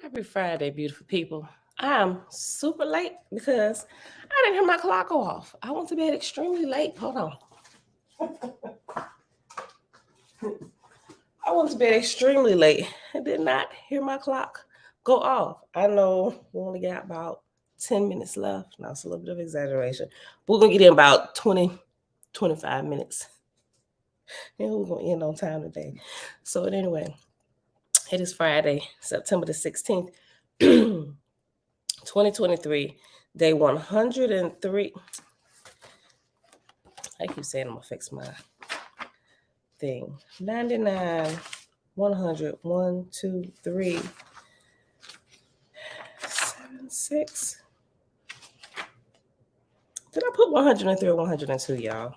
Happy Friday, beautiful people. I'm super late because I didn't hear my clock go off. I went to bed extremely late. Hold on. I went to bed extremely late and did not hear my clock go off. I know we only got about 10 minutes left. Now it's a little bit of exaggeration. But we're going to get in about 25 minutes. And we're going to end on time today. So anyway, it is Friday, September the 16th. 2023, day 103. I keep saying I'm gonna fix my thing. 99, 100, 1, 2, 3, 7, 6. Did I put 103 or 102, y'all?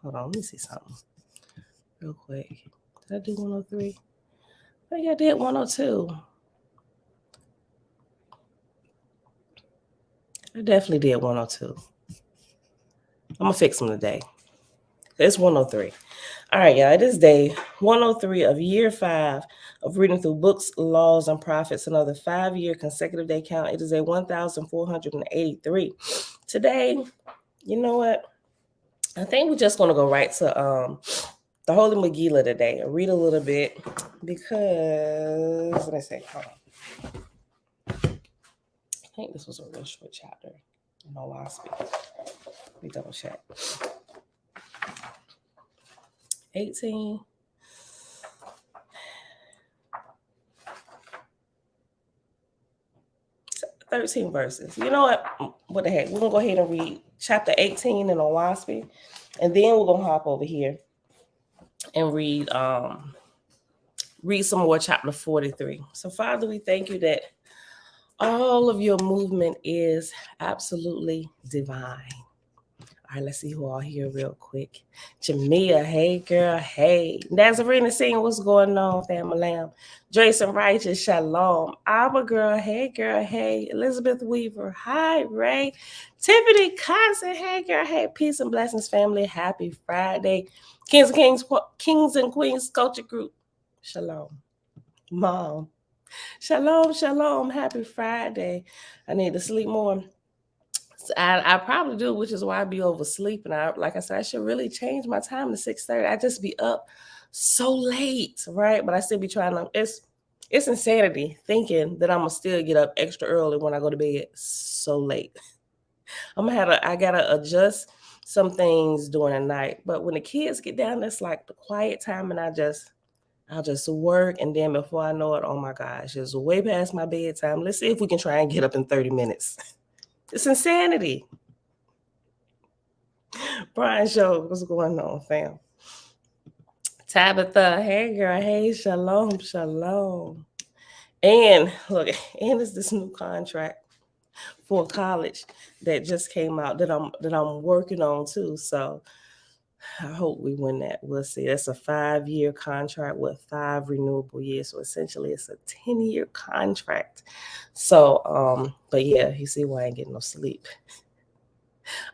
Hold on, let me see something real quick. Did I do 103? I think I did 102. I definitely did 102. I'm gonna fix them today. It's 103. All right, y'all. It is day 103 of year 5 of reading through books, laws, and prophets. Another 5-year consecutive day count. It is a 1,483. Today, you know what? I think we're just gonna go right to the Holy Megillah today and read a little bit because let me see. Hold on. I think this was a real short chapter. In all honesty, let me double check. 18. 13 verses. You know what? What the heck? We're going to go ahead and read chapter 18 in Owaspy. And then we're going to hop over here and read some more chapter 43. So, Father, we thank you that all of your movement is absolutely divine. All right, let's see who all here real quick. Jamia, hey girl, hey. Nazarite, seeing what's going on, family lamb. Jason Righteous, shalom. Abba girl, hey girl, hey. Elizabeth Weaver, hi Ray. Tiffany Constant, hey girl, hey. Peace and blessings, family. Happy Friday. Kings and Queens Culture Group, shalom. Mom, shalom, shalom. Happy Friday. I need to sleep more. I probably do, which is why I be oversleeping. Like I said, I should really change my time to 6:30. I just be up so late, right? But I still be trying to. It's insanity thinking that I'm gonna still get up extra early when I go to bed so late. I gotta adjust some things during the night. But when the kids get down, that's like the quiet time, and I'll just work, and then before I know it, oh my gosh, it's way past my bedtime. Let's see if we can try and get up in 30 minutes. It's insanity. Brian Show, what's going on, fam? Tabitha, hey girl, hey, shalom, shalom. And look, and it's this new contract for college that just came out that I'm working on too. So I hope we win that. We'll see. That's a 5-year contract with 5 renewable years. So essentially it's a 10-year contract. So, but yeah, you see why I ain't getting no sleep.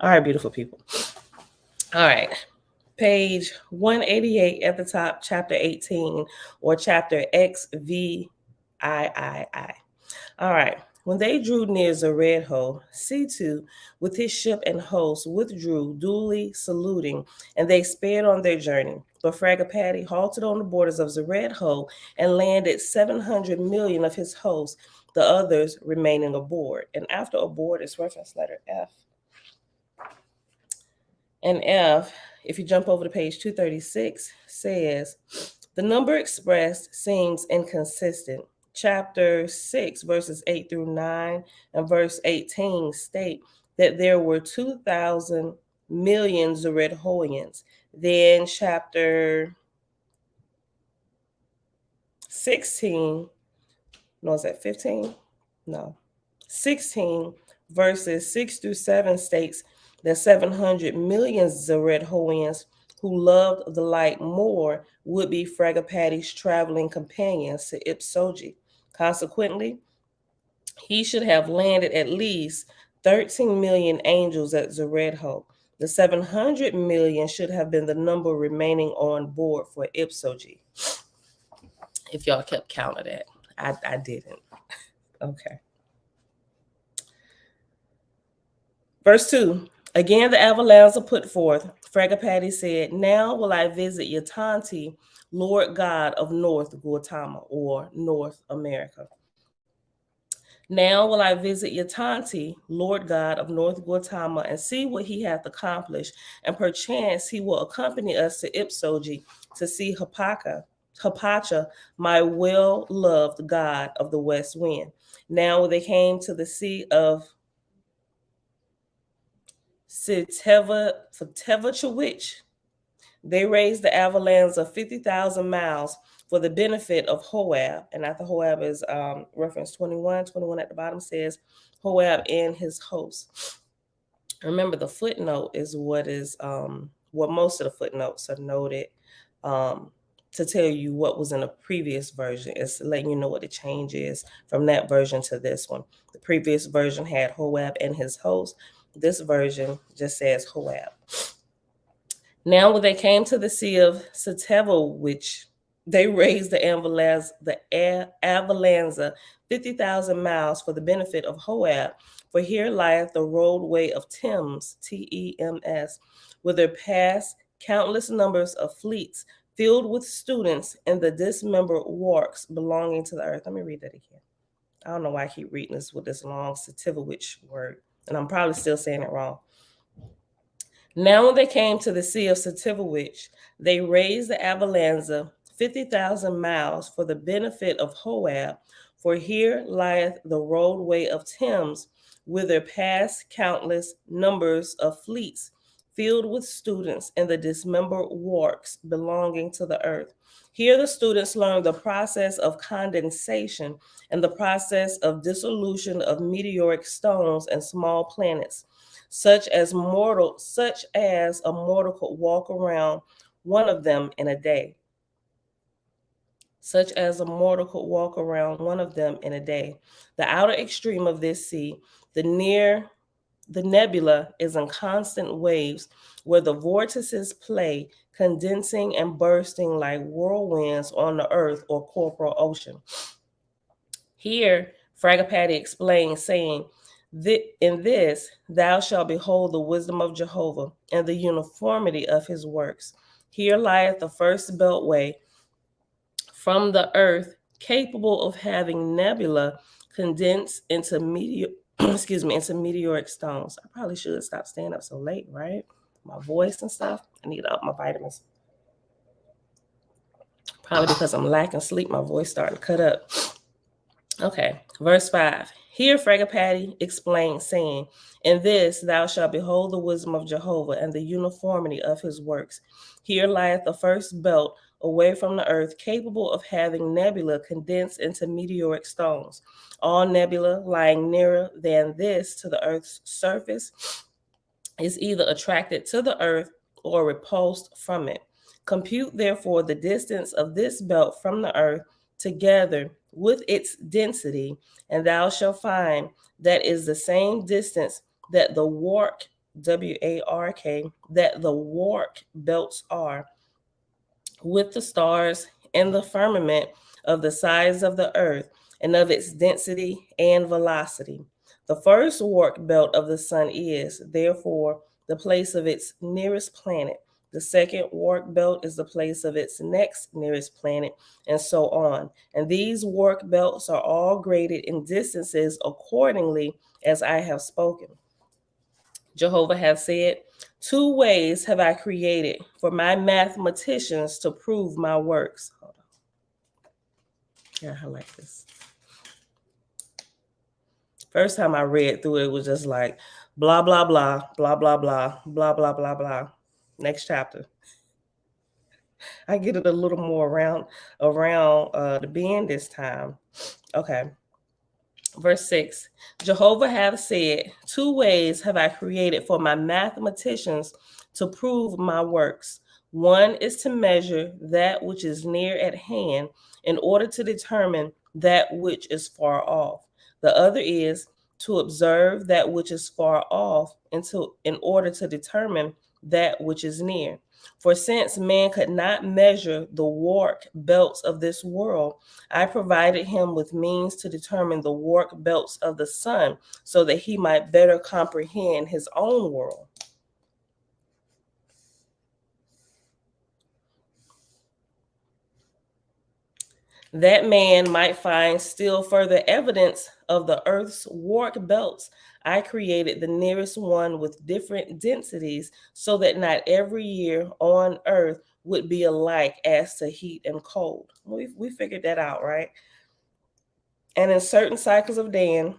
All right, beautiful people. All right. Page 188 at the top, chapter 18, or chapter XVIII. All right. When they drew near Zaredho, C2 with his ship and host withdrew, duly saluting, and they sped on their journey. But Fragapati halted on the borders of Zaredho and landed 700 million of his hosts, the others remaining aboard. And after aboard is reference letter F. And F, if you jump over to page 236, says, the number expressed seems inconsistent. Chapter 6, verses 8 through 9, and verse 18 state that there were 2,000 million Zaredhoians. Then chapter 16, no, is that 15? No. 16, verses 6 through 7 states that 700 million Zaredhoians who loved the light more would be Fragapati's traveling companions to Ipsoji. Consequently, he should have landed at least 13 million angels at Zaredho. The 700 million should have been the number remaining on board for Ipsoji. If y'all kept count of that. I didn't. Okay. Verse 2. Again, the Avalanza put forth. Fragapati said, Now will I visit Yatanti, Lord God of North Gautama, or North America. Now will I visit Yatanti, Lord God of North Gautama, and see what he hath accomplished, and perchance he will accompany us to Ipsoji to see Hapacha, my well-loved god of the west wind. Now when they came to the sea of Tevachawich, they raised the avalanche of 50,000 miles for the benefit of Hoab. And after Hoab is reference 21. 21 at the bottom says Hoab and his hosts. Remember, the footnote is what most of the footnotes are noted to tell you what was in a previous version. It's letting you know what the change is from that version to this one. The previous version had Hoab and his host. This version just says Hoab. Now when they came to the sea of Setevowich, they raised the Avalanza 50,000 miles for the benefit of Hoab, for here lieth the roadway of Thames, T-E-M-S, whither pass countless numbers of fleets filled with students and the dismembered warks belonging to the earth. Let me read that again. I don't know why I keep reading this with this long Setevowich word, and I'm probably still saying it wrong. Now when they came to the sea of Setevowich, they raised the Avalanza 50,000 miles for the benefit of Hoab, for here lieth the roadway of Thames, whither pass countless numbers of fleets filled with students and the dismembered warks belonging to the earth. Here the students learn the process of condensation and the process of dissolution of meteoric stones and small planets, such as a mortal could walk around one of them in a day. Such as a mortal could walk around one of them in a day. The outer extreme of this sea, the nebula, is in constant waves where the vortices play, condensing and bursting like whirlwinds on the earth or corporal ocean. Here, Fragapati explains, saying, In this thou shalt behold the wisdom of Jehovah and the uniformity of his works. Here lieth the first beltway from the earth, capable of having nebula condensed into meteoric stones. I probably should stop staying up so late, right? My voice and stuff. I need to up my vitamins. Probably because I'm lacking sleep, my voice starting to cut up. Okay, verse 5. Here Fragapati explains, saying, In this thou shalt behold the wisdom of Jehovah and the uniformity of his works. Here lieth the first belt away from the earth, capable of having nebula condensed into meteoric stones. All nebula lying nearer than this to the earth's surface is either attracted to the earth or repulsed from it. Compute therefore the distance of this belt from the earth together with its density, and thou shalt find that is the same distance that the wark, W-A-R-K, that the wark belts are, with the stars and the firmament of the size of the earth and of its density and velocity. The first wark belt of the sun is, therefore, the place of its nearest planet. The second wark belt is the place of its next nearest planet, and so on. And these wark belts are all graded in distances accordingly as I have spoken. Jehovah hath said, 2 ways have I created for my mathematicians to prove my works. Hold on. Yeah, I like this. First time I read through it, it was just like blah, blah, blah, blah, blah, blah, blah, blah, blah, blah. Next chapter. I get it a little more around the bend this time. Okay. Verse 6, Jehovah hath said, 2 ways have I created for my mathematicians to prove my works. One is to measure that which is near at hand in order to determine that which is far off. The other is to observe that which is far off in order to determine that which is near. For since man could not measure the warp belts of this world, I provided him with means to determine the warp belts of the sun, so that he might better comprehend his own world. That man might find still further evidence of the earth's warp belts. I created the nearest one with different densities, so that not every year on earth would be alike as to heat and cold. We figured that out, right? And in certain cycles of Dan,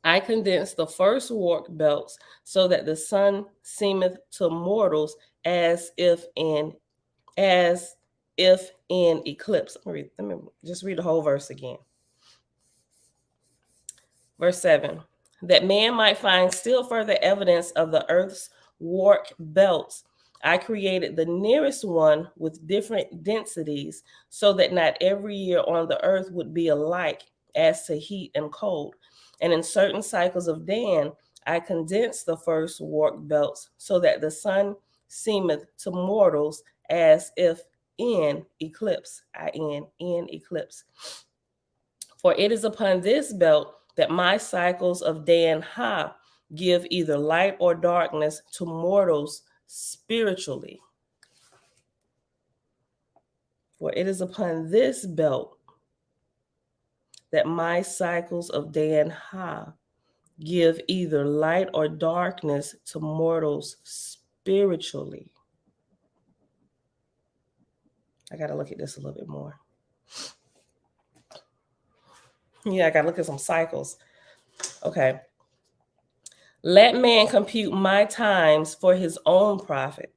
I condensed the first warp belts, so that the sun seemeth to mortals as if in eclipse. Let me just read the whole verse again. Verse 7, that man might find still further evidence of the earth's warp belts, I created the nearest one with different densities, so that not every year on the earth would be alike as to heat and cold. And in certain cycles of Dan, I condensed the first warp belts, so that the sun seemeth to mortals as if in eclipse, in eclipse. For it is upon this belt that my cycles of Dan Ha give either light or darkness to mortals spiritually. For it is upon this belt that my cycles of Dan Ha give either light or darkness to mortals spiritually. I got to look at this a little bit more. Yeah, I got to look at some cycles. Okay. Let man compute my times for his own profit.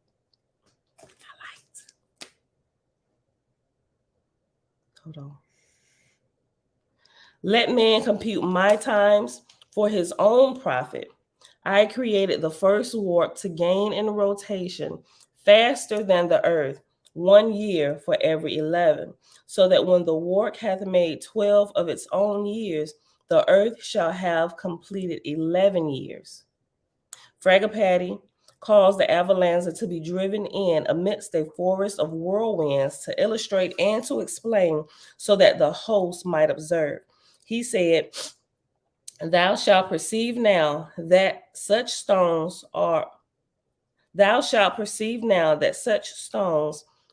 Hold on. Let man compute my times for his own profit. I created the first warp to gain in rotation faster than the earth, 1 year for every 11, so that when the warp hath made 12 of its own years, the earth shall have completed 11 years. Fragapati caused the avalanche to be driven in amidst a forest of whirlwinds to illustrate and to explain, so that the host might observe. He said, Thou shalt perceive now that such stones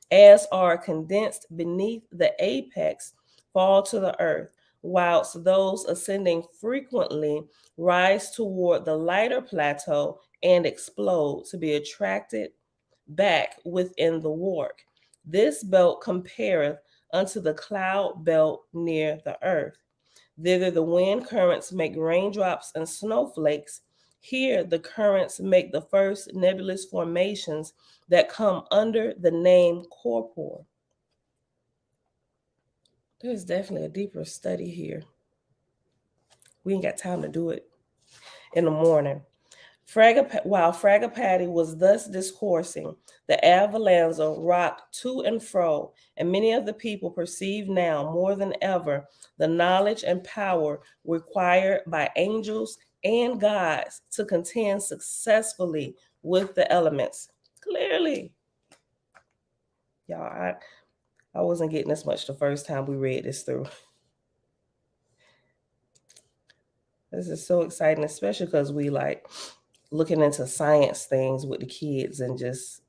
as are condensed beneath the apex fall to the earth, whilst those ascending frequently rise toward the lighter plateau and explode, to be attracted back within the warp. This belt compareth unto the cloud belt near the earth. Thither the wind currents make raindrops and snowflakes. Here the currents make the first nebulous formations that come under the name corpore. There's definitely a deeper study here. We ain't got time to do it in the morning. While Fragapati was thus discoursing, the avalanche rocked to and fro, and many of the people perceived now more than ever the knowledge and power required by angels and gods to contend successfully with the elements. Clearly, y'all, I wasn't getting this much the first time we read this through. This is so exciting, especially because we looking into science things with the kids and just,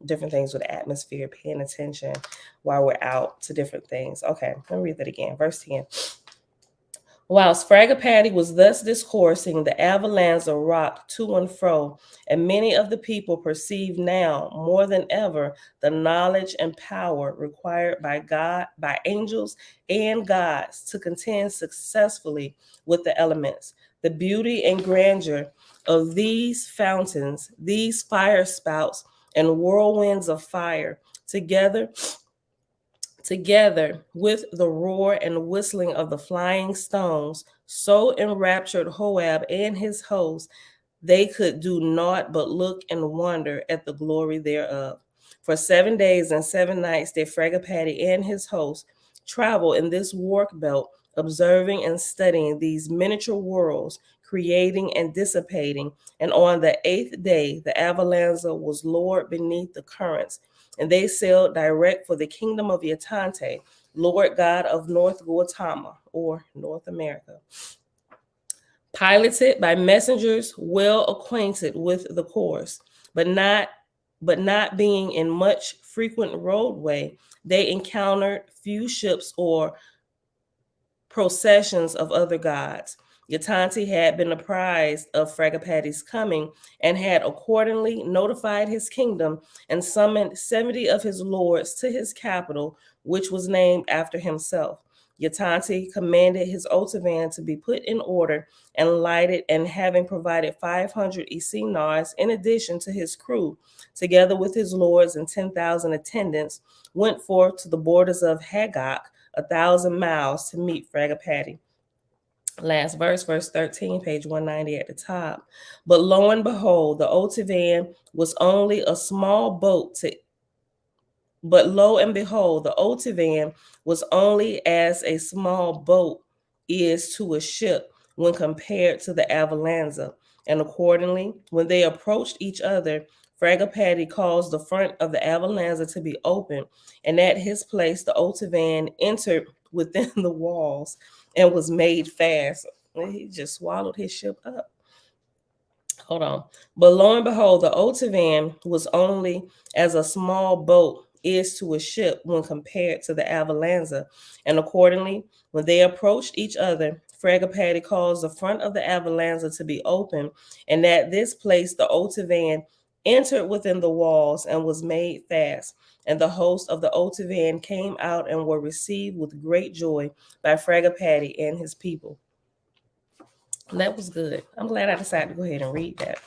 different things with the atmosphere, paying attention while we're out to different things. Okay, let me read that again. Verse 10. Whilst Fragapati was thus discoursing, the avalanche rocked to and fro, and many of the people perceived now more than ever the knowledge and power required by angels and gods to contend successfully with the elements. The beauty and grandeur of these fountains, these fire spouts, and whirlwinds of fire, together with the roar and whistling of the flying stones, so enraptured Hoab and his host, they could do naught but look and wonder at the glory thereof. For 7 days and 7 nights did Fragapati and his host travel in this warp belt, observing and studying these miniature worlds creating and dissipating. And on the 8th day, the Avalanza was lowered beneath the currents, and they sailed direct for the kingdom of Yatante, Lord God of North Gautama, or North America. Piloted by messengers well acquainted with the course, but not being in much frequent roadway, they encountered few ships or processions of other gods. Yatanti had been apprised of Fragapati's coming and had accordingly notified his kingdom and summoned 70 of his lords to his capital, which was named after himself. Yatanti commanded his Otavan to be put in order and lighted, and having provided 500 Isinars in addition to his crew, together with his lords and 10,000 attendants, went forth to the borders of Hagak, 1,000 miles, to meet Fragapati. Last verse, verse 13, page 190 at the top. But lo and behold, the Otavan was only a small boat to but lo and behold, the Otavan was only as a small boat is to a ship when compared to the Avalanza. And accordingly, when they approached each other, Fragapati caused the front of the Avalanza to be opened, and at his place the Otavan entered within the walls and was made fast. And he just swallowed his ship up. Hold on. But lo and behold, the Otavan was only as a small boat is to a ship when compared to the Avalanza. And accordingly, when they approached each other, Fragapati caused the front of the Avalanza to be open, and at this place the Otavan entered within the walls and was made fast. And the host of the Otavan came out and were received with great joy by Fragapati and his people. And that was good. I'm glad I decided to go ahead and read that.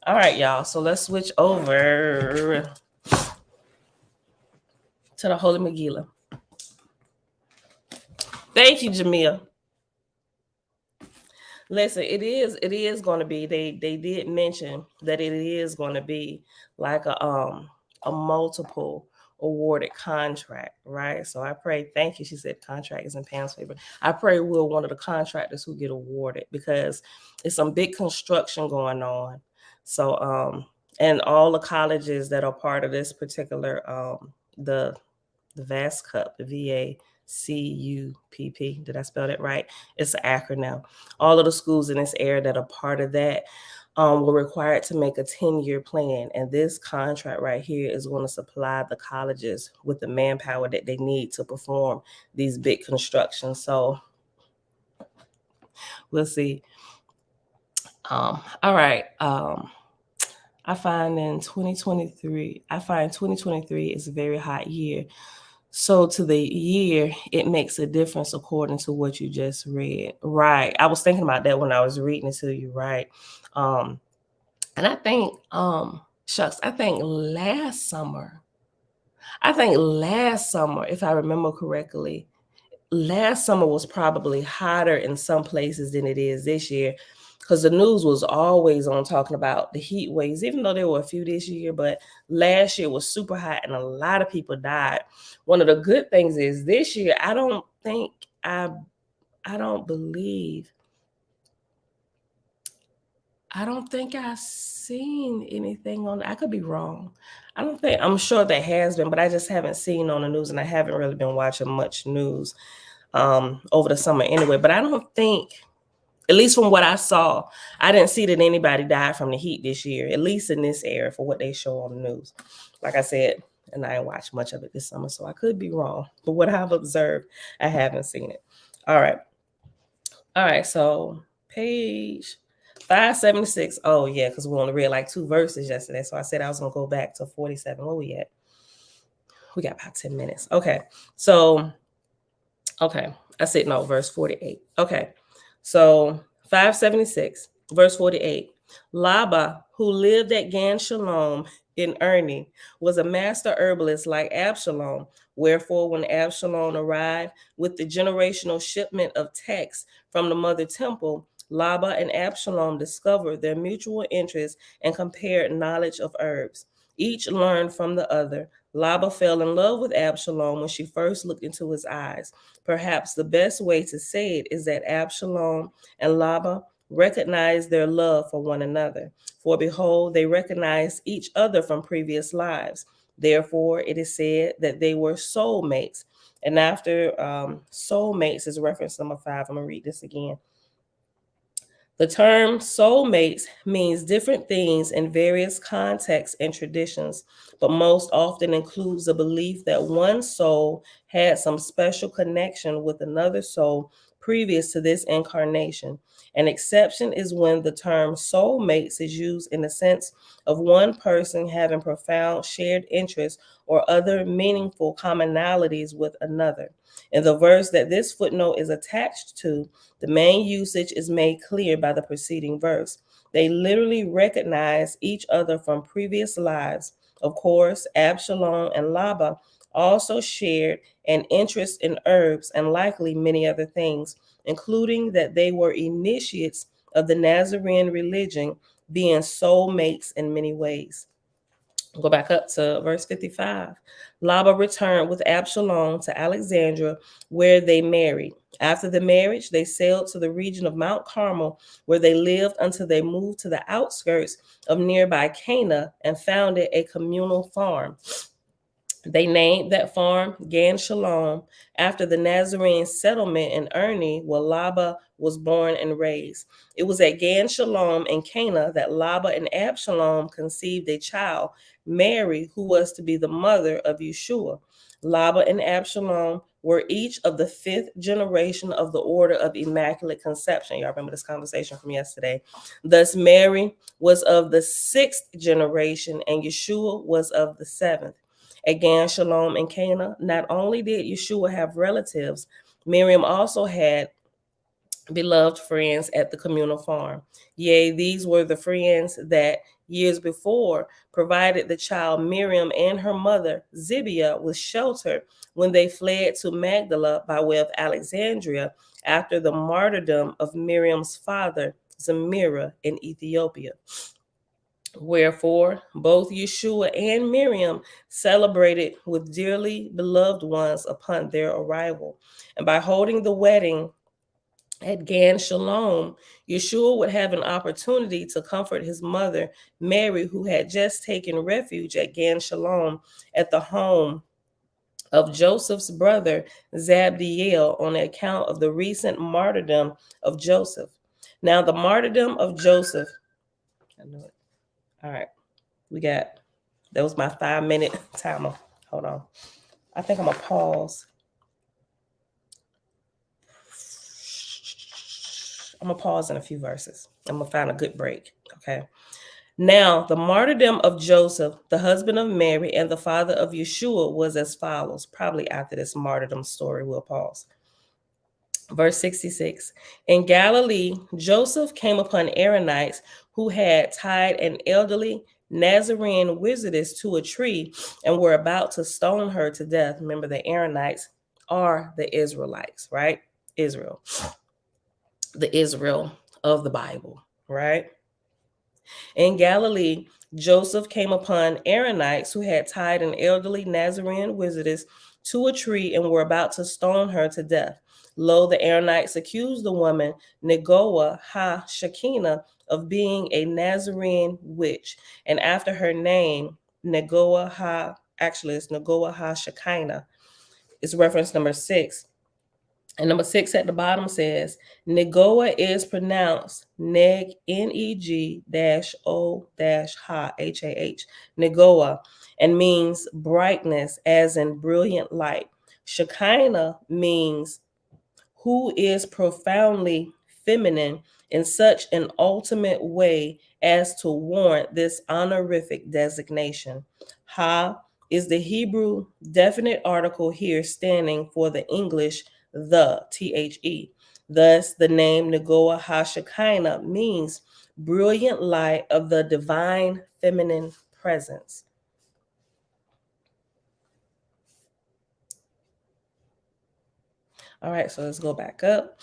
All right, y'all. So let's switch over to the Holy Megillah. Thank you, Jamil. Listen, it is going to be. They did mention that it is going to be like a multiple awarded contract, right? So I pray. Thank you. She said contract is in Pam's favor. I pray we're one of the contractors who get awarded, because it's some big construction going on. So and all the colleges that are part of this particular the VAS Cup, the VACUPP. Did I spell that right? It's an acronym. All of the schools in this area that are part of that were required to make a 10-year plan. And this contract right here is going to supply the colleges with the manpower that they need to perform these big constructions. So we'll see. All right. I find 2023 is a very hot year. So to the year, it makes a difference according to what you just read. Right. I was thinking about that when I was reading it to you, right? And I think, I think last summer, if I remember correctly, last summer was probably hotter in some places than it is this year, because the news was always on talking about the heat waves, even though there were a few this year. But last year was super hot and a lot of people died. One of the good things is this year, I don't think I've seen anything on. I could be wrong. I'm sure there has been, but I just haven't seen on the news, and I haven't really been watching much news over the summer anyway. But I don't think, at least from what I saw, I didn't see that anybody died from the heat this year, at least in this area, for what they show on the news. Like I said, and I didn't watch much of it this summer, so I could be wrong. But what I've observed, I haven't seen it. All right, so page 576. Oh, yeah, because we only read like 2 verses yesterday, so I said I was going to go back to 47. Where we at? We got about 10 minutes. Okay, so, I said no, verse 48. Okay. So 576, verse 48. Laba, who lived at Gan Shalom in Ernie, was a master herbalist like Absalom. Wherefore, when Absalom arrived with the generational shipment of texts from the mother temple, Laba and Absalom discovered their mutual interest and compared knowledge of herbs. Each learned from the other. Laba fell in love with Absalom when she first looked into his eyes. Perhaps the best way to say it is that Absalom and Laba recognized their love for one another. For behold, they recognized each other from previous lives. Therefore, it is said that they were soulmates. And after soulmates is reference number 5. I'm going to read this again. The term soulmates means different things in various contexts and traditions, but most often includes the belief that one soul had some special connection with another soul previous to this incarnation. An exception is when the term soulmates is used in the sense of one person having profound shared interests or other meaningful commonalities with another. In the verse that this footnote is attached to, the main usage is made clear by the preceding verse. They literally recognize each other from previous lives. Of course, Absalom and Laba also shared an interest in herbs and likely many other things, including that they were initiates of the Nazarene religion, being soulmates in many ways. Go back up to verse 55. Laba returned with Absalom to Alexandria, where they married. After the marriage, they sailed to the region of Mount Carmel, where they lived until they moved to the outskirts of nearby Cana and founded a communal farm. They named that farm Gan Shalom after the Nazarene settlement in Ernie, where Laba was born and raised. It was at Gan Shalom in Cana that Laba and Absalom conceived a child, Mary, who was to be the mother of Yeshua. Laba and Absalom were each of the 5th generation of the order of Immaculate Conception. Y'all remember this conversation from yesterday. Thus, Mary was of the 6th generation, and Yeshua was of the 7th. At Gan Shalom and Cana, not only did Yeshua have relatives, Miriam also had beloved friends at the communal farm. Yea, these were the friends that years before provided the child Miriam and her mother Zibiah with shelter when they fled to Magdala by way of Alexandria after the martyrdom of Miriam's father, Zemira, in Ethiopia. Wherefore, both Yeshua and Miriam celebrated with dearly beloved ones upon their arrival. And by holding the wedding at Gan Shalom, Yeshua would have an opportunity to comfort his mother, Mary, who had just taken refuge at Gan Shalom at the home of Joseph's brother, Zabdiel, on account of the recent martyrdom of Joseph. Now, the martyrdom of Joseph, I know it. All right. That was my 5-minute timer. Hold on. I think I'm going to pause. I'm going to pause in a few verses. I'm going to find a good break. Okay. Now, the martyrdom of Joseph, the husband of Mary and the father of Yeshua, was as follows. Probably after this martyrdom story, we'll pause. Verse 66. In Galilee, Joseph came upon Aaronites who had tied an elderly Nazarene wizardess to a tree and were about to stone her to death. Remember, the Aaronites are the Israelites, right? Israel. The Israel of the Bible, right? In Galilee, Joseph came upon Aaronites who had tied an elderly Nazarene wizardess to a tree and were about to stone her to death. Lo, the Aaronites accused the woman, Negoah ha-Shekinah, of being a Nazarene witch, and after her name, Negoah ha-Shekinah, is reference number 6. And number 6 at the bottom says, Negoah is pronounced Neg, Neg-O-Ha, H-A-H, Negoah, and means brightness, as in brilliant light. Shekinah means who is profoundly feminine in such an ultimate way as to warrant this honorific designation. Ha is the Hebrew definite article here standing for the English the, T-H-E. Thus, the name Negoah HaShekinah means brilliant light of the divine feminine presence. All right, so let's go back up.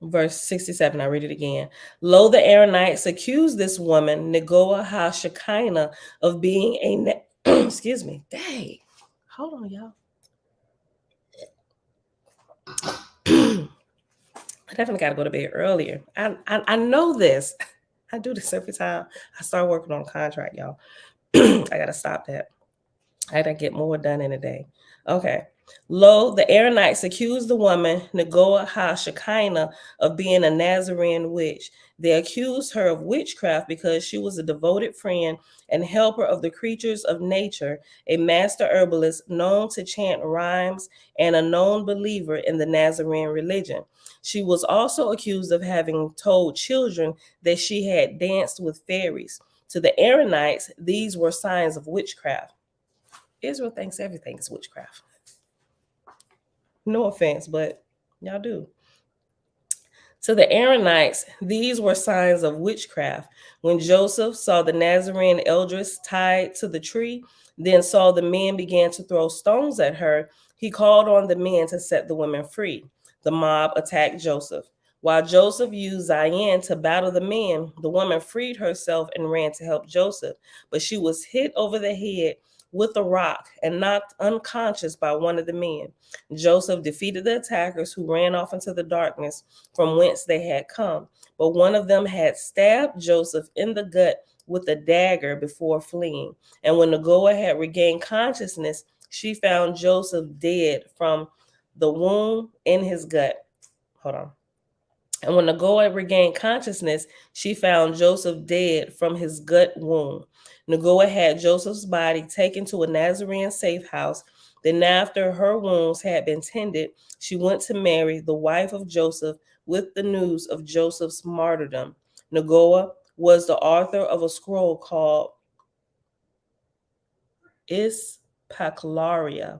Verse 67, I read it again. Lo, the Aaronites accused this woman, Negoah HaShekinah, of being a, excuse me, dang, hold on, y'all. I definitely got to go to bed earlier. I know this. I do this every time I start working on a contract, y'all. I got to stop that. I got to get more done in a day. Okay. Lo, the Aaronites accused the woman, Negoah ha-Shekinah, of being a Nazarene witch. They accused her of witchcraft because she was a devoted friend and helper of the creatures of nature, a master herbalist known to chant rhymes, and a known believer in the Nazarene religion. She was also accused of having told children that she had danced with fairies. To the Aaronites, these were signs of witchcraft. Israel thinks everything is witchcraft. No offense, but y'all do. To the Aaronites, these were signs of witchcraft. When Joseph saw the Nazarene elders tied to the tree, then saw the men began to throw stones at her, he called on the men to set the women free. The mob attacked Joseph. While Joseph used Zion to battle the men, the woman freed herself and ran to help Joseph, but she was hit over the head with a rock and knocked unconscious by one of the men. Joseph defeated the attackers who ran off into the darkness from whence they had come. But one of them had stabbed Joseph in the gut with a dagger before fleeing. And when Negoah had regained consciousness, she found Joseph dead from the wound in his gut. Hold on. And when Negoah regained consciousness, she found Joseph dead from his gut wound. Negoah had Joseph's body taken to a Nazarene safe house. Then, after her wounds had been tended, she went to Mary, the wife of Joseph, with the news of Joseph's martyrdom. Negoah was the author of a scroll called Ispaklaria.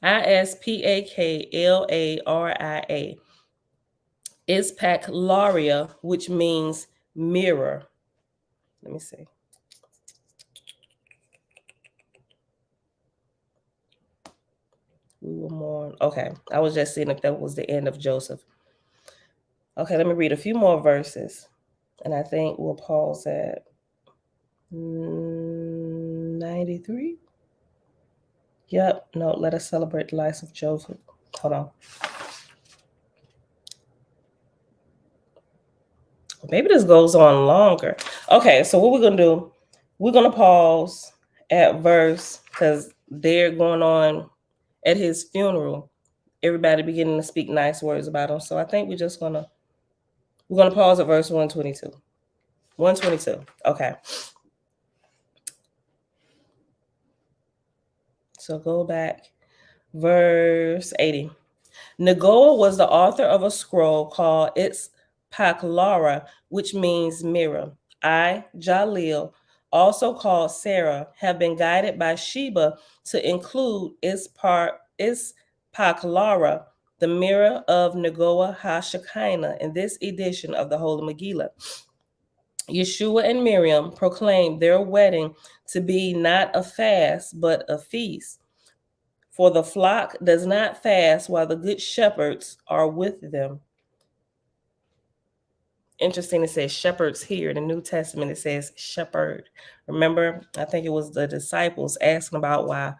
Ispaklaria. Ispaklaria, which means mirror. Let me see. We will mourn. Okay, I was just seeing if that was the end of Joseph. Okay, let me read a few more verses, and I think we'll pause at 93. Yep, no, let us celebrate the life of Joseph. Hold on. Maybe this goes on longer. Okay, so what we're going to do, we're going to pause at verse, because they're going on at his funeral. Everybody beginning to speak nice words about him. So I think we're going to pause at verse 122. 122. Okay. So go back. Verse 80. Negoah was the author of a scroll called Paklara, which means mirror. I, Jalil, also called Sarah, have been guided by Sheba to include Paklara, the mirror of Negoah ha-Shekinah, in this edition of the Holy Megillah. Yeshua and Miriam proclaimed their wedding to be not a fast, but a feast. For the flock does not fast while the good shepherds are with them. Interesting, it says shepherds here. In the New Testament, it says shepherd. Remember, I think it was the disciples asking about why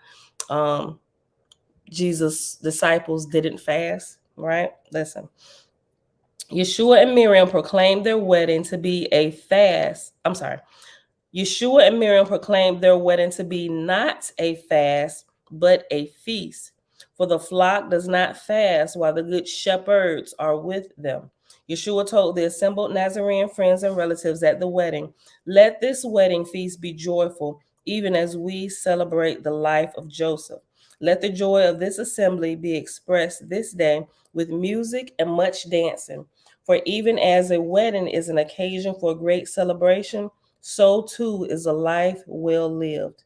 Jesus' disciples didn't fast, right? Listen. Yeshua and Miriam proclaimed their wedding to be a fast. Yeshua and Miriam proclaimed their wedding to be not a fast, but a feast. For the flock does not fast while the good shepherds are with them. Yeshua told the assembled Nazarene friends and relatives at the wedding, "Let this wedding feast be joyful, even as we celebrate the life of Joseph. Let the joy of this assembly be expressed this day with music and much dancing. For even as a wedding is an occasion for great celebration, so too is a life well lived."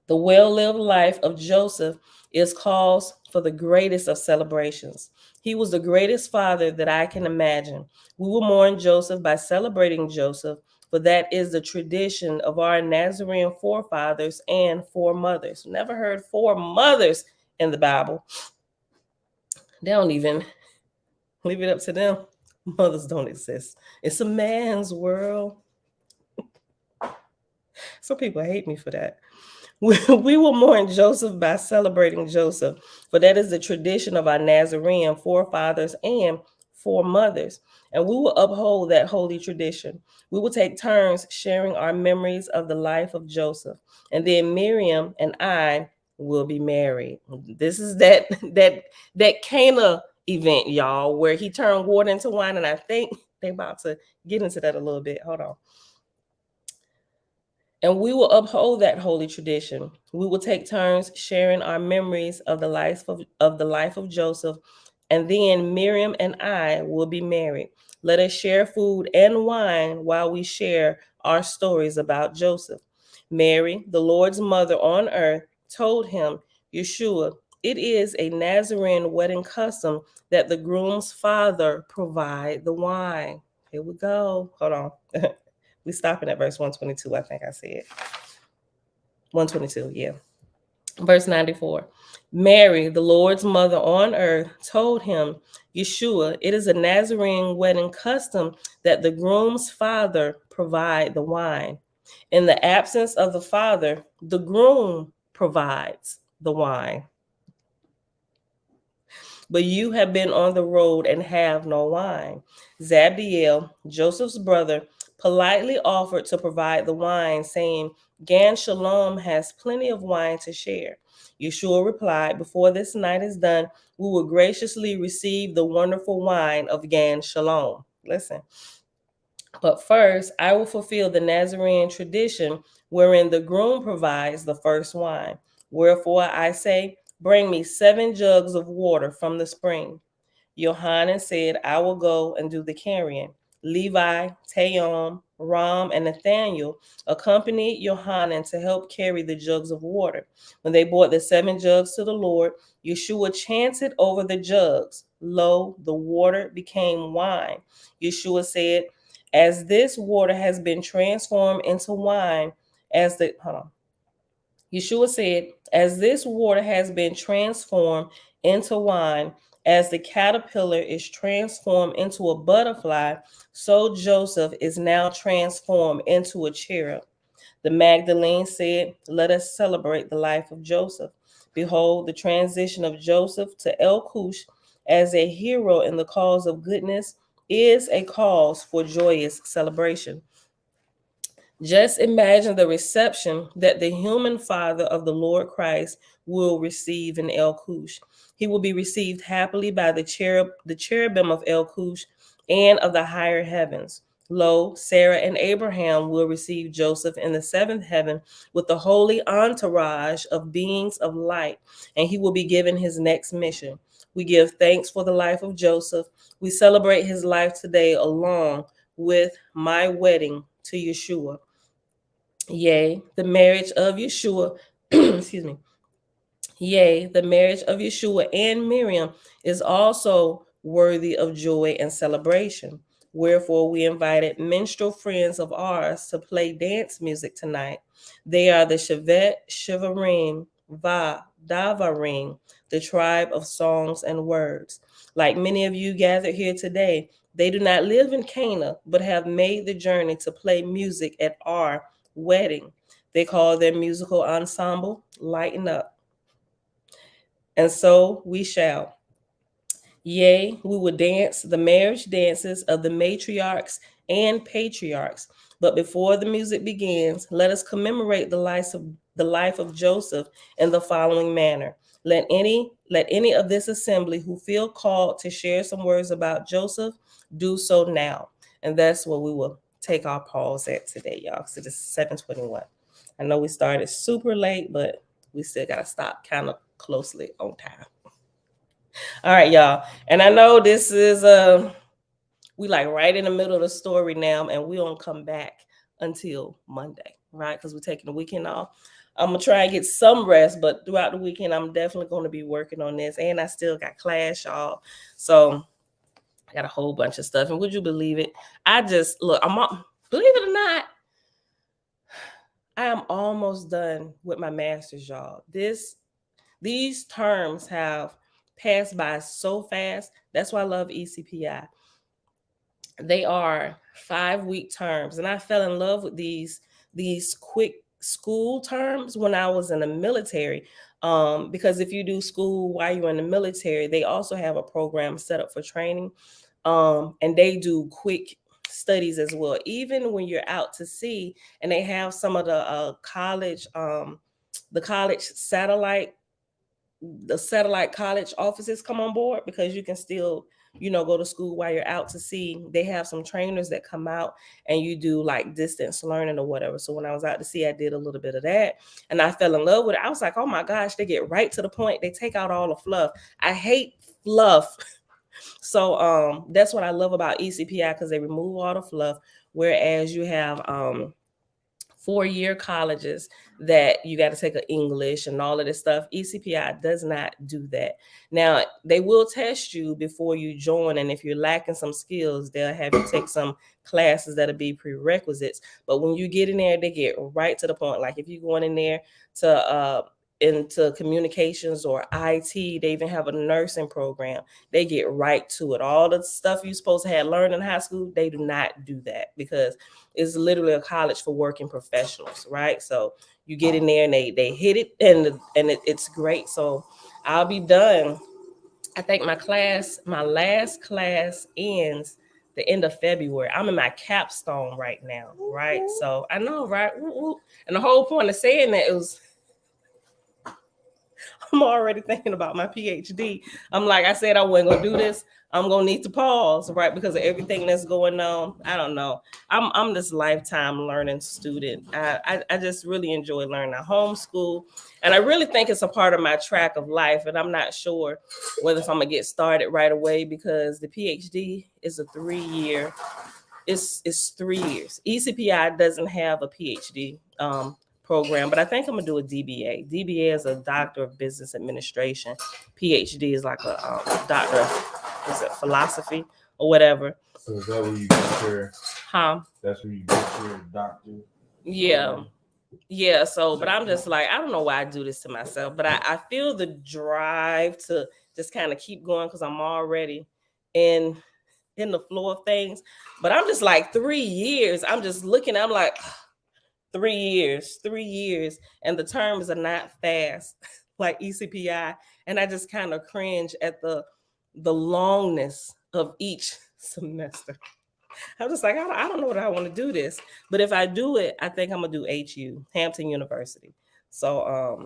The well-lived life of Joseph is cause for the greatest of celebrations. He was the greatest father that I can imagine. We will mourn Joseph by celebrating Joseph, for that is the tradition of our Nazarene forefathers and foremothers. Never heard foremothers in the Bible. They don't even leave it up to them. Mothers don't exist. It's a man's world. Some people hate me for that. We will mourn Joseph by celebrating Joseph, for that is the tradition of our Nazarene forefathers and foremothers. And we will uphold that holy tradition. We will take turns sharing our memories of the life of Joseph. And then Miriam and I will be married. This is that Cana event, y'all, where he turned water into wine. And I think they about to get into that a little bit. Hold on. And we will uphold that holy tradition. We will take turns sharing our memories of the life of Joseph, and then Miriam and I will be married. Let us share food and wine while we share our stories about Joseph. Mary, the Lord's mother on earth, told him, Yeshua, it is a Nazarene wedding custom that the groom's father provide the wine. Here we go. Hold on. We stopping at verse 122, I think I said. 122, yeah. Verse 94. Mary, the Lord's mother on earth, told him, Yeshua, it is a Nazarene wedding custom that the groom's father provide the wine. In the absence of the father, the groom provides the wine. But you have been on the road and have no wine. Zabdiel, Joseph's brother, politely offered to provide the wine, saying, Gan Shalom has plenty of wine to share. Yeshua replied, Before this night is done, we will graciously receive the wonderful wine of Gan Shalom. Listen. But first, I will fulfill the Nazarene tradition wherein the groom provides the first wine. Wherefore I say, Bring me 7 jugs of water from the spring. Yohanan said, I will go and do the carrying. Levi, Taom, Ram, and Nathaniel accompanied Yohanan to help carry the jugs of water. When they brought the 7 jugs to the Lord, Yeshua chanted over the jugs. Lo, the water became wine. Yeshua said, as this water has been transformed into wine, Yeshua said, as this water has been transformed into wine, as the caterpillar is transformed into a butterfly, so Joseph is now transformed into a cherub. The Magdalene said, let us celebrate the life of Joseph. Behold, the transition of Joseph to El-Cush as a hero in the cause of goodness is a cause for joyous celebration. Just imagine the reception that the human father of the Lord Christ will receive in El-Cush. He will be received happily by the cherubim of El-Cush and of the higher heavens. Lo, Sarah and Abraham will receive Joseph in the 7th heaven with the holy entourage of beings of light, and he will be given his next mission. We give thanks for the life of Joseph. We celebrate his life today along with my wedding to Yeshua. Yea, the marriage of Yeshua, excuse me. Yea, the marriage of Yeshua and Miriam is also worthy of joy and celebration. Wherefore, we invited minstrel friends of ours to play dance music tonight. They are the Shevet, Shivarim, Va, Davarim, the tribe of songs and words. Like many of you gathered here today, they do not live in Cana, but have made the journey to play music at our wedding. They call their musical ensemble Lighten Up. And so we shall. Yea, we will dance the marriage dances of the matriarchs and patriarchs. But before the music begins, let us commemorate the life of Joseph in the following manner. Let any of this assembly who feel called to share some words about Joseph do so now. And that's what we will take our pause at today, y'all. So this is 7:21. I know we started super late, but we still gotta stop kind of closely on time. All right, y'all. And I know this is we like right in the middle of the story now, and we don't come back until Monday, right? Because we're taking the weekend off. I'm gonna try and get some rest, but throughout the weekend, I'm definitely going to be working on this. And I still got class, y'all. So I got a whole bunch of stuff. And would you believe it? Believe it or not, I am almost done with my master's, y'all. These terms have passed by so fast. That's why I love ECPI. They are 5-week terms, and I fell in love with these quick school terms when I was in the military. Because if you do school while you're in the military, they also have a program set up for training. And they do quick studies as well, even when you're out to sea. And they have some of the college satellite college offices come on board, because you can still go to school while you're out to sea. They have some trainers that come out and you do like distance learning or whatever. So when I was out to sea, I did a little bit of that and I fell in love with it. I was like, oh my gosh, they get right to the point. They take out all the fluff. I hate fluff. So that's what I love about ECPI, because they remove all the fluff, whereas you have 4-year colleges that you got to take an English and all of this stuff. ECPI does not do that. Now, they will test you before you join, and if you're lacking some skills, they'll have you take some classes that'll be prerequisites. But when you get in there, they get right to the point. Like if you're going in there to into communications or IT, they even have a nursing program. They get right to it. All the stuff you're supposed to have learned in high school, they do not do that, because it's literally a college for working professionals, right? So you get in there and they hit it, and it's great. So I'll be done. I think my last class ends the end of February. I'm in my capstone right now, right? So I know, right? And the whole point of saying that is I'm already thinking about my PhD. I'm like, I said I wasn't gonna do this. I'm gonna need to pause, right? Because of everything that's going on. I don't know. I'm this lifetime learning student. I just really enjoy learning. I homeschool, and I really think it's a part of my track of life. And I'm not sure whether if I'm gonna get started right away, because the PhD is a 3-year. It's 3 years. ECPI doesn't have a PhD program, but I think I'm gonna do a DBA. DBA is a Doctor of Business Administration. PhD is like a doctor of, is it philosophy or whatever. So is that where you get your? That's where you get your doctor. Yeah. Yeah. So, but I'm just like, I don't know why I do this to myself, but I feel the drive to just kind of keep going, because I'm already in the flow of things. But I'm just like 3 years. I'm just looking. I'm like. 3 years, and the terms are not fast like ECPI, and I just kind of cringe at the longness of each semester. I'm just like, I don't know what I want to do this, but if I do it, I think I'm gonna do HU, Hampton University. So I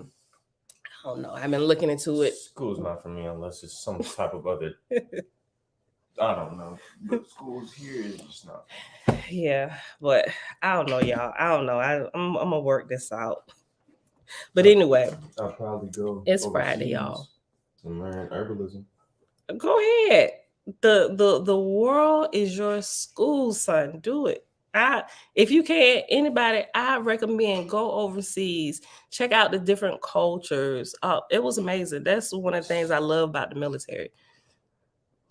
don't know. I've been looking into it. School's not for me unless it's some type of other. I don't know. But schools here is just not. Yeah, but I don't know, y'all. I don't know. I'm gonna work this out. But anyway, I'll probably go. It's Friday, y'all. And learn herbalism. Go ahead. The world is your school, son. Do it. If you can, anybody, I recommend go overseas, check out the different cultures. It was amazing. That's one of the things I love about the military.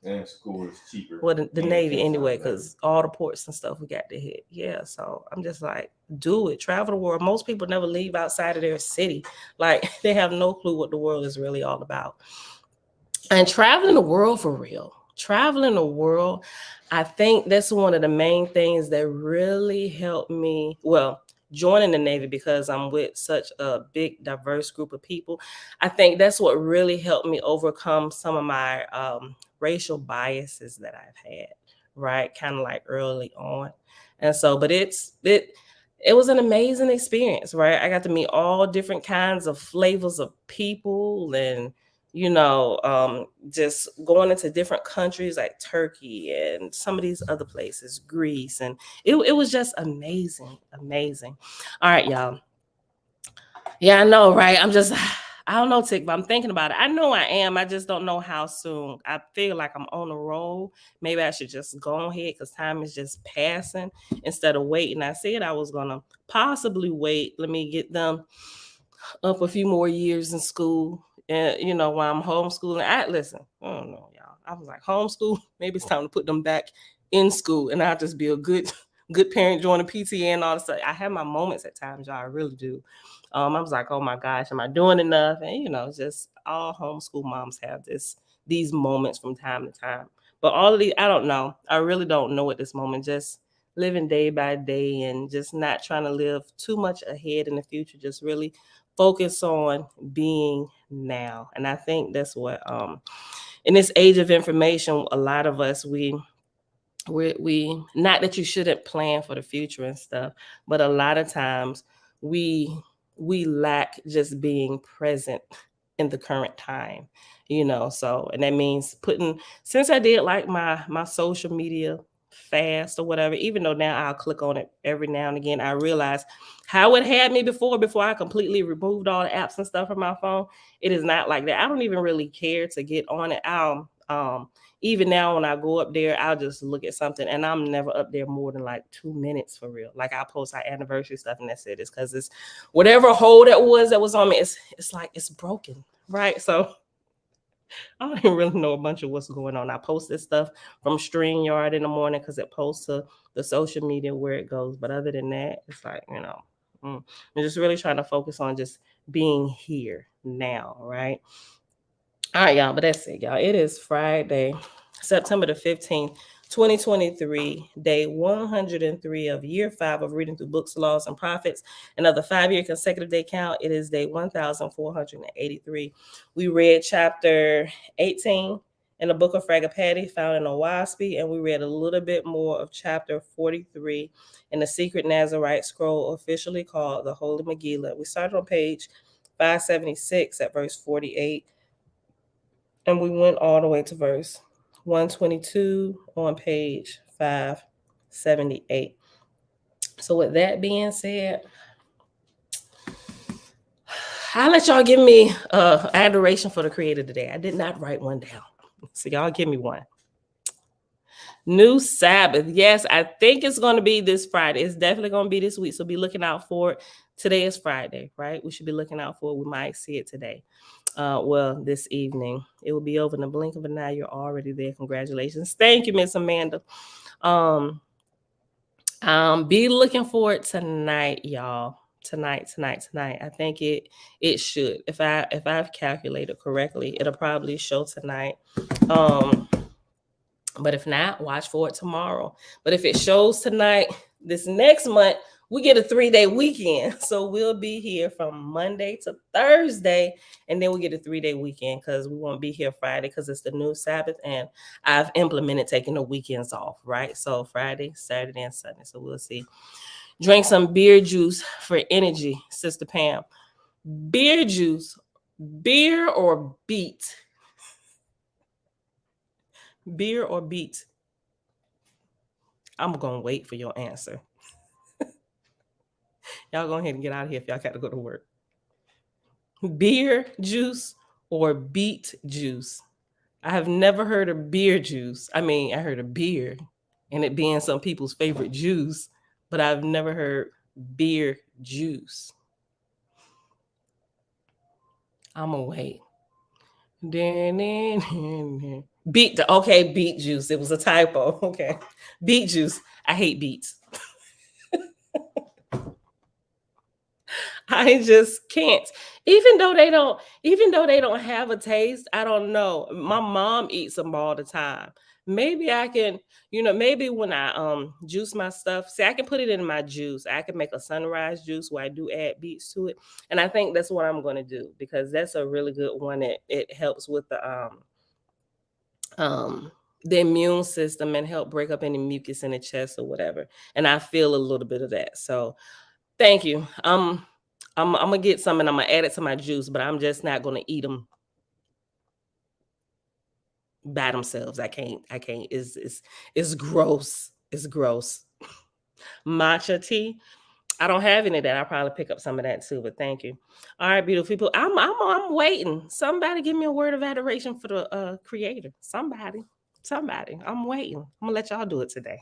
And school is cheaper. Well, the Navy anyway, because all the ports and stuff we got to hit. Yeah, so I'm just like, do it. Travel the world. Most people never leave outside of their city. Like, they have no clue what the world is really all about. And traveling the world for real. Traveling the world, I think that's one of the main things that really helped me. Well, joining the Navy, because I'm with such a big, diverse group of people. I think that's what really helped me overcome some of my racial biases that I've had, right? Kind of like early on. And so, but it was an amazing experience, right? I got to meet all different kinds of flavors of people, and just going into different countries like Turkey and some of these other places, Greece. And it was just amazing. All right, y'all. Yeah, I know, right? I don't know, Tick, but I'm thinking about it. I know I am. I just don't know how soon. I feel like I'm on the roll. Maybe I should just go ahead, because time is just passing instead of waiting. I said I was going to possibly wait. Let me get them up a few more years in school. And, while I'm homeschooling, I don't know, y'all. I was like, homeschool, maybe it's time to put them back in school, and I'll just be a good parent, join the PTA and all that stuff. I have my moments at times, y'all. I really do. I was like, oh my gosh, am I doing enough? And, just all homeschool moms have these moments from time to time. But all of these, I don't know. I really don't know at this moment. Just living day by day and just not trying to live too much ahead in the future. Just really focus on being now. And I think that's what in this age of information, a lot of us we not that you shouldn't plan for the future and stuff, but a lot of times we lack just being present in the current time, so, and that means since I did like my social media fast or whatever, even though now I'll click on it every now and again, I realize how it had me before I completely removed all the apps and stuff from my phone. It is not like that. I don't even really care to get on it. Even now when I go up there, I'll just look at something, and I'm never up there more than like 2 minutes for real. Like I'll post our anniversary stuff and that's it. It's because it's whatever hole that was on me, it's like it's broken, right? So I don't even really know a bunch of what's going on. I post this stuff from StreamYard in the morning because it posts to the social media where it goes. But other than that, it's like, I'm just really trying to focus on just being here now, right? All right, y'all, but that's it, y'all. It is Friday, September the 15th, 2023, day 103 of year 5 of reading through books, laws, and prophets. Another 5-year consecutive day count. It is day 1483. We read chapter 18 in the book of Fragapati, found in Owaspy, and we read a little bit more of chapter 43 in the secret Nazarite scroll, officially called the Holy Megillah. We started on page 576 at verse 48. And we went all the way to verse 122 on page 578. So with that being said, I'll let y'all give me adoration for the Creator today. I did not write one down. So y'all give me one. New Sabbath. Yes, I think it's going to be this Friday. It's definitely going to be this week. So be looking out for it. Today is Friday, right? We should be looking out for it. We might see it today. This evening. It will be over in the blink of an eye. You're already there. Congratulations. Thank you, Miss Amanda. Be looking for it tonight, y'all. Tonight. I think it should. If I've calculated correctly, it'll probably show tonight. But if not, watch for it tomorrow. But if it shows tonight, this next month, we get a 3-day weekend. So we'll be here from Monday to Thursday, and then we get a 3-day weekend because we won't be here Friday because it's the new Sabbath, and I've implemented taking the weekends off, right? So Friday, Saturday, and Sunday. So we'll see. Drink some beer juice for energy, Sister Pam. Beer juice, beer or beet? Beer or beet? I'm going to wait for your answer. Y'all go ahead and get out of here if y'all got to go to work. Beer juice or beet juice? I have never heard of beer juice. I mean, I heard of beer and it being some people's favorite juice, but I've never heard beer juice. I'm going to wait. Beet, okay, beet juice. It was a typo. Okay. Beet juice. I hate beets. I just can't. Even though they don't have a taste, I don't know. My mom eats them all the time. Maybe I can, maybe when I juice my stuff, see, I can put it in my juice. I can make a sunrise juice where I do add beets to it. And I think that's what I'm going to do because that's a really good one. It helps with the immune system and help break up any mucus in the chest or whatever. And I feel a little bit of that. So thank you. I'm gonna get some and I'm gonna add it to my juice, but I'm just not gonna eat them by themselves. I can't. It's gross. It's gross. Matcha tea. I don't have any of that. I'll probably pick up some of that too, but thank you. All right, beautiful people. I'm waiting. Somebody give me a word of adoration for the Creator. Somebody. I'm waiting. I'm gonna let y'all do it today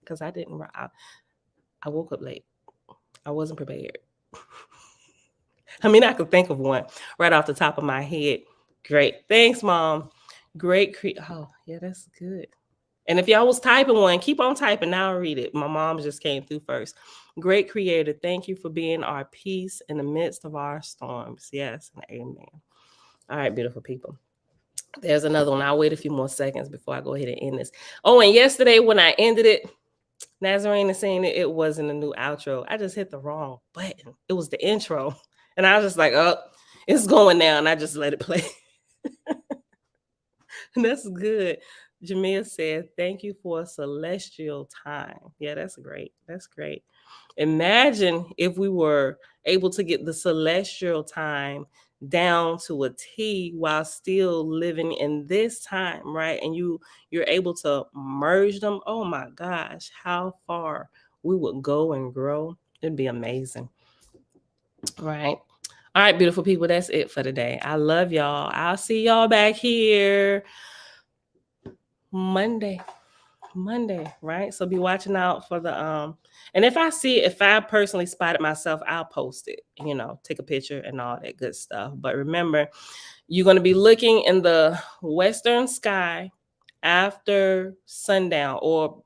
because I didn't. I woke up late. I wasn't prepared. I mean, I could think of one right off the top of my head. Great. Thanks, Mom. Great. Oh, yeah, that's good. And if y'all was typing one, keep on typing. Now I'll read it. My mom just came through first. Great Creator, thank you for being our peace in the midst of our storms. Yes, and amen. All right, beautiful people. There's another one. I'll wait a few more seconds before I go ahead and end this. Oh, and yesterday when I ended it, Nazarene is saying it wasn't a new outro. I just hit the wrong button. It was the intro. And I was just like, oh, it's going now. And I just let it play. That's good. Jamia said, thank you for a celestial time. Yeah, that's great. That's great. Imagine if we were able to get the celestial time down to a T while still living in this time, right? And you're able to merge them. Oh my gosh, how far we would go and grow. It'd be amazing. Right. All right, beautiful people, that's it for today. I love y'all. I'll see y'all back here Monday, right? So be watching out for the and if I personally spotted myself, I'll post it, take a picture and all that good stuff. But remember, you're going to be looking in the western sky after sundown, or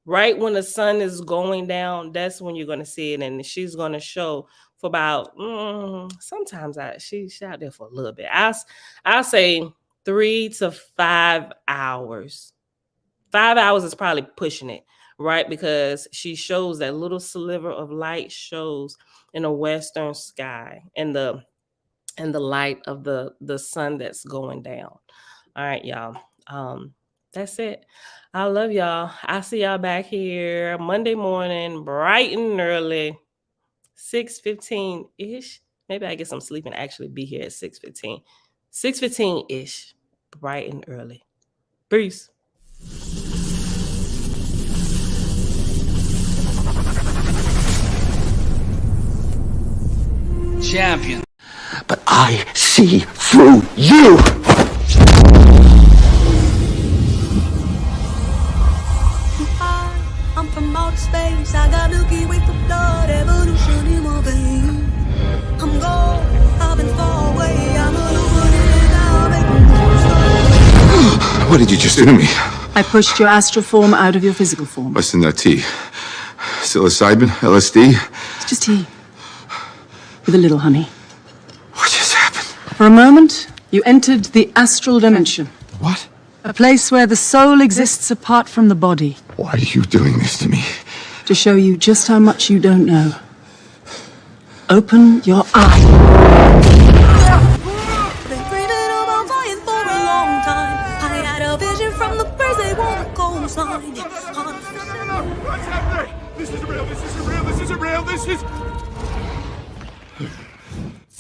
right when the sun is going down. That's when you're going to see it, and she's going to show for about sometimes she's out there for a little bit. I'll say 3 to 5 hours. 5 hours is probably pushing it, right? Because she shows that little sliver of light shows in the western sky, and the light of the sun that's going down. All right, y'all. That's it. I love y'all. I'll see y'all back here Monday morning, bright and early, 6:15-ish. Maybe I get some sleep and actually be here at 6:15. 6:15-ish, bright and early. Peace. Champion. But I see through you! I'm from outer space. I got Milky Way for blood, evolution in my veins. I'm gold, I've been far away. I'm illuminated now, making moves. What did you just do to me? I pushed your astral form out of your physical form. What's in that tea? Psilocybin? LSD? It's just tea. With a little honey. What just happened? For a moment, you entered the astral dimension. What? A place where the soul exists apart from the body. Why are you doing this to me? To show you just how much you don't know. Open your eyes. Been dreaming about flying for a long time. I had a vision from the birds, they want a coastline. What's happening? This isn't real, this isn't real, this isn't real, this is...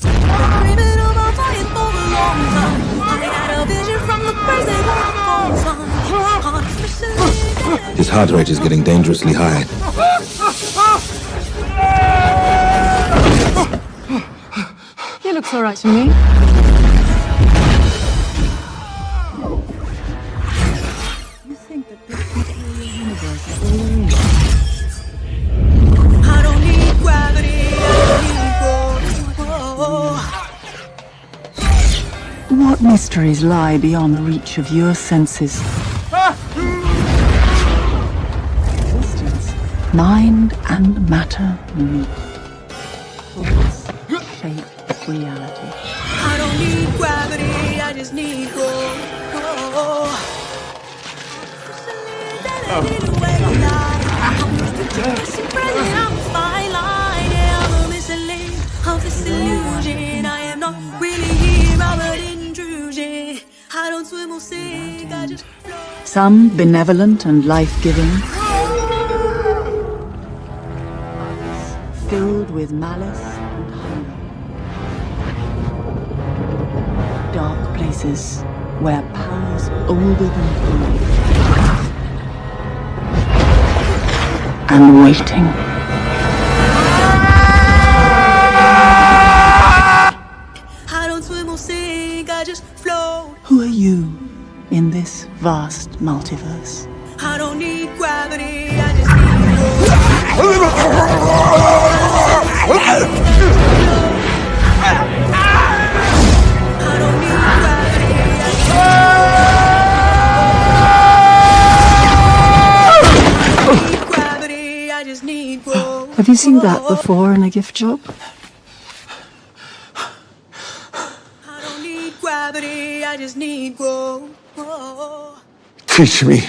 Dreaming about flying for a long time. I had a vision from the birds, they want a coastline. His heart rate is getting dangerously high. He looks all right to me. You think that this material universe is all there is? I don't need gravity, I need What mysteries lie beyond the reach of your senses? Existence, mind and matter meet. Thoughts shape reality. I don't need gravity, I just need gold. I'm a fine line, yeah, I'm a missing link of this illusion. I am not really here, I'm an intrusion. I don't swim or sink, I just float. Some benevolent and life-giving, filled with malice and hunger. Dark places where powers older than time and waiting. I don't swim or sink, I just float. Who are you in this vast multiverse? I don't need gravity, I just need I don't need gravity, I just need growth. Have you seen that before in a gift shop? I don't need gravity, I just need growth. Teach me.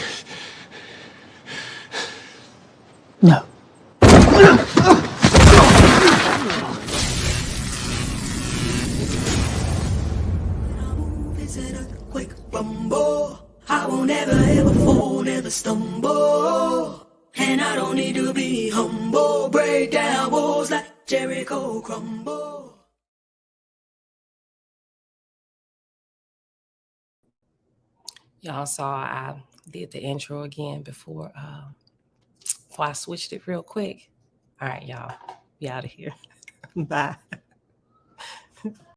don't need to be humble. Break down walls like Jericho crumble. Y'all saw I did the intro again before I switched it real quick. All right, y'all. Be out of here. Bye.